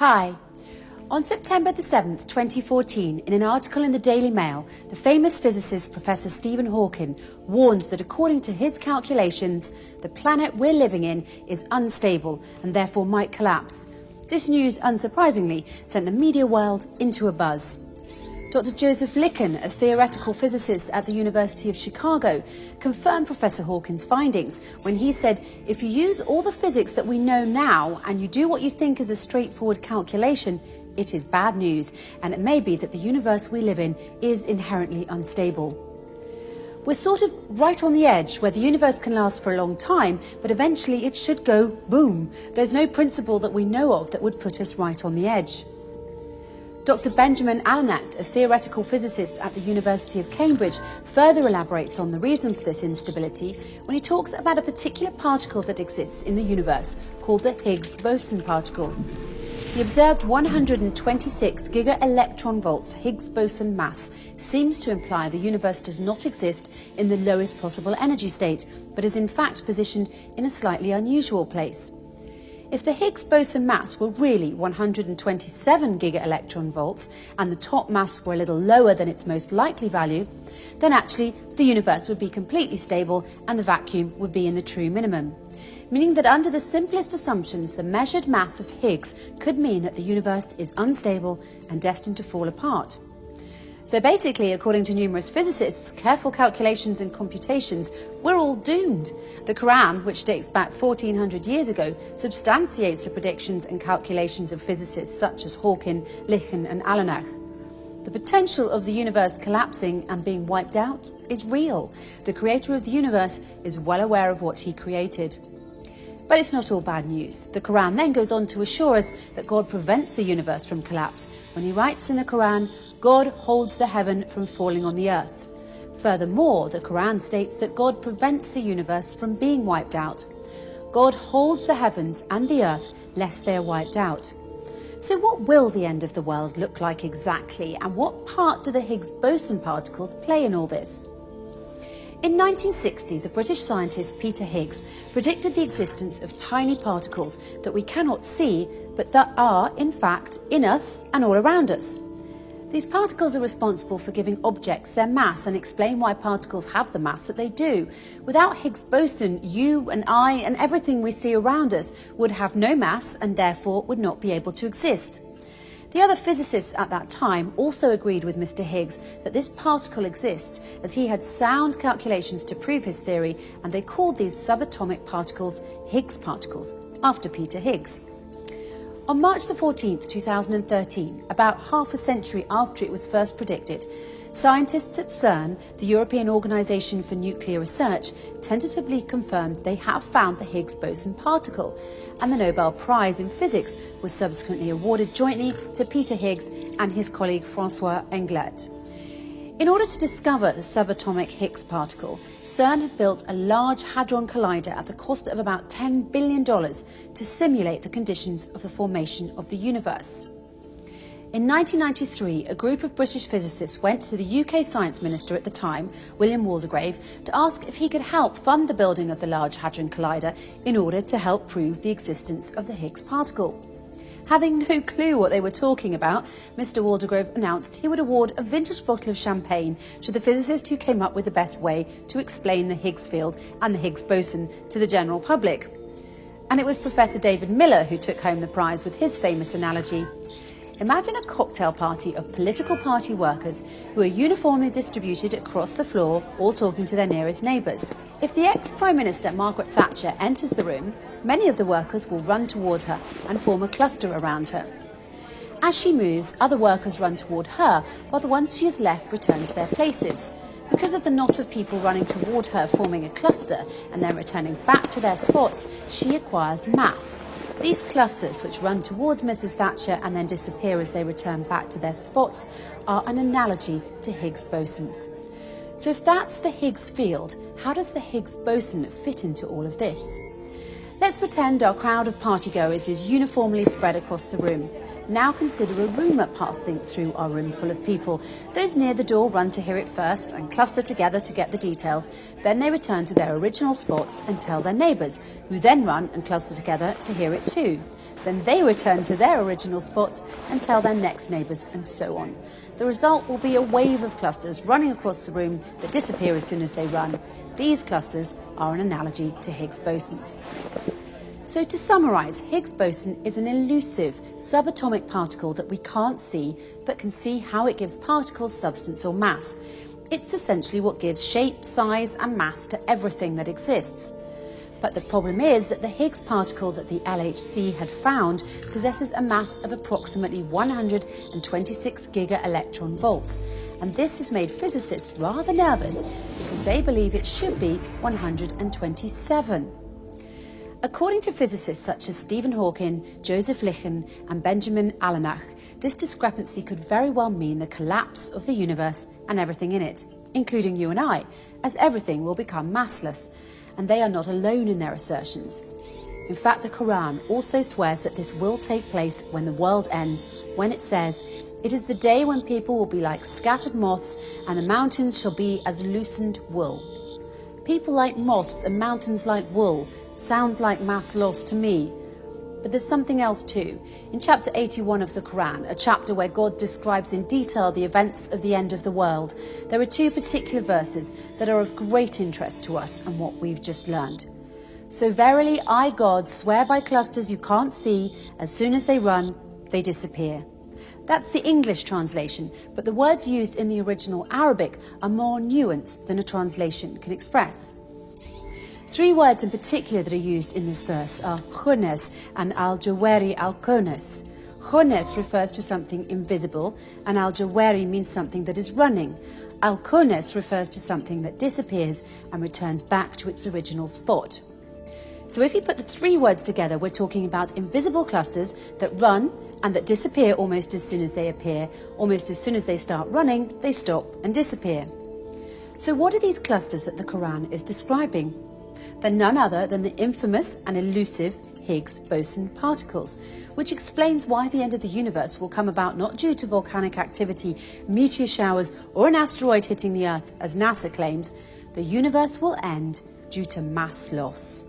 Hi. On September the 7th, 2014, in an article in the Daily Mail, the famous physicist Professor Stephen Hawking warned that according to his calculations, the planet we're living in is unstable and therefore might collapse. This news, unsurprisingly, sent the media world into a buzz. Dr. Joseph Licken, a theoretical physicist at the University of Chicago, confirmed Professor Hawking's findings when he said, if you use all the physics that we know now and you do what you think is a straightforward calculation, it is bad news, and it may be that the universe we live in is inherently unstable. We're sort of right on the edge where the universe can last for a long time, but eventually it should go boom. There's no principle that we know of that would put us right on the edge. Dr. Benjamin Alanacht, a theoretical physicist at the University of Cambridge, further elaborates on the reason for this instability when he talks about a particular particle that exists in the universe called the Higgs boson particle. The observed 126 giga-electron-volts Higgs boson mass seems to imply the universe does not exist in the lowest possible energy state, but is in fact positioned in a slightly unusual place. If the Higgs boson mass were really 127 giga-electron-volts and the top mass were a little lower than its most likely value, then actually the universe would be completely stable and the vacuum would be in the true minimum. Meaning that under the simplest assumptions, the measured mass of Higgs could mean that the universe is unstable and destined to fall apart. So basically, according to numerous physicists, careful calculations and computations, we're all doomed. The Quran, which dates back 1400 years ago, substantiates the predictions and calculations of physicists such as Hawking, Licken and Alanacht. The potential of the universe collapsing and being wiped out is real. The creator of the universe is well aware of what he created. But it's not all bad news. The Quran then goes on to assure us that God prevents the universe from collapse when he writes in the Quran, God holds the heaven from falling on the earth. Furthermore, the Quran states that God prevents the universe from being wiped out. God holds the heavens and the earth lest they are wiped out. So what will the end of the world look like exactly, and what part do the Higgs boson particles play in all this? In 1960, the British scientist Peter Higgs predicted the existence of tiny particles that we cannot see, but that are, in fact, in us and all around us. These particles are responsible for giving objects their mass and explain why particles have the mass that they do. Without Higgs boson, you and I and everything we see around us would have no mass and therefore would not be able to exist. The other physicists at that time also agreed with Mr. Higgs that this particle exists, as he had sound calculations to prove his theory, and they called these subatomic particles Higgs particles, after Peter Higgs. On March the 14th, 2013, about half a century after it was first predicted, scientists at CERN, the European Organisation for Nuclear Research, tentatively confirmed they have found the Higgs boson particle, and the Nobel Prize in Physics was subsequently awarded jointly to Peter Higgs and his colleague François Englert. In order to discover the subatomic Higgs particle, CERN had built a large hadron collider at the cost of about $10 billion to simulate the conditions of the formation of the universe. In 1993, a group of British physicists went to the UK Science Minister at the time, William Waldegrave, to ask if he could help fund the building of the Large Hadron Collider in order to help prove the existence of the Higgs particle. Having no clue what they were talking about, Mr. Waldegrave announced he would award a vintage bottle of champagne to the physicist who came up with the best way to explain the Higgs field and the Higgs boson to the general public. And it was Professor David Miller who took home the prize with his famous analogy. Imagine a cocktail party of political party workers who are uniformly distributed across the floor, all talking to their nearest neighbours. If the ex-Prime Minister Margaret Thatcher enters the room, many of the workers will run toward her and form a cluster around her. As she moves, other workers run toward her, while the ones she has left return to their places. Because of the knot of people running toward her forming a cluster and then returning back to their spots, she acquires mass. These clusters, which run towards Mrs. Thatcher and then disappear as they return back to their spots, are an analogy to Higgs bosons. So if that's the Higgs field, how does the Higgs boson fit into all of this? Let's pretend our crowd of partygoers is uniformly spread across the room. Now consider a rumour passing through our room full of people. Those near the door run to hear it first and cluster together to get the details. Then they return to their original spots and tell their neighbours, who then run and cluster together to hear it too. Then they return to their original spots and tell their next neighbours, and so on. The result will be a wave of clusters running across the room that disappear as soon as they run. These clusters are an analogy to Higgs bosons. So to summarise, Higgs boson is an elusive subatomic particle that we can't see, but can see how it gives particles substance or mass. It's essentially what gives shape, size and mass to everything that exists. But the problem is that the Higgs particle that the LHC had found possesses a mass of approximately 126 giga-electron volts, and this has made physicists rather nervous because they believe it should be 127. According to physicists such as Stephen Hawking, Joseph Litton and Benjamin Allenach, this discrepancy could very well mean the collapse of the universe and everything in it, including you and I, as everything will become massless. And they are not alone in their assertions. In fact, the Quran also swears that this will take place when the world ends, when it says, "It is the day when people will be like scattered moths, and the mountains shall be as loosened wool." People like moths and mountains like wool sounds like mass loss to me. But there's something else too. In chapter 81 of the Quran, a chapter where God describes in detail the events of the end of the world, there are two particular verses that are of great interest to us and what we've just learned. "So verily I, God, swear by clusters you can't see, as soon as they run, they disappear." That's the English translation, but the words used in the original Arabic are more nuanced than a translation can express. Three words in particular that are used in this verse are khunes and al-jawari al-kunes. Khunes refers to something invisible, and al-jawari means something that is running. Al-kunes refers to something that disappears and returns back to its original spot. So if you put the three words together, we're talking about invisible clusters that run and that disappear almost as soon as they appear. Almost as soon as they start running, they stop and disappear. So what are these clusters that the Quran is describing? They're none other than the infamous and elusive Higgs boson particles, which explains why the end of the universe will come about not due to volcanic activity, meteor showers or an asteroid hitting the Earth, as NASA claims. The universe will end due to mass loss.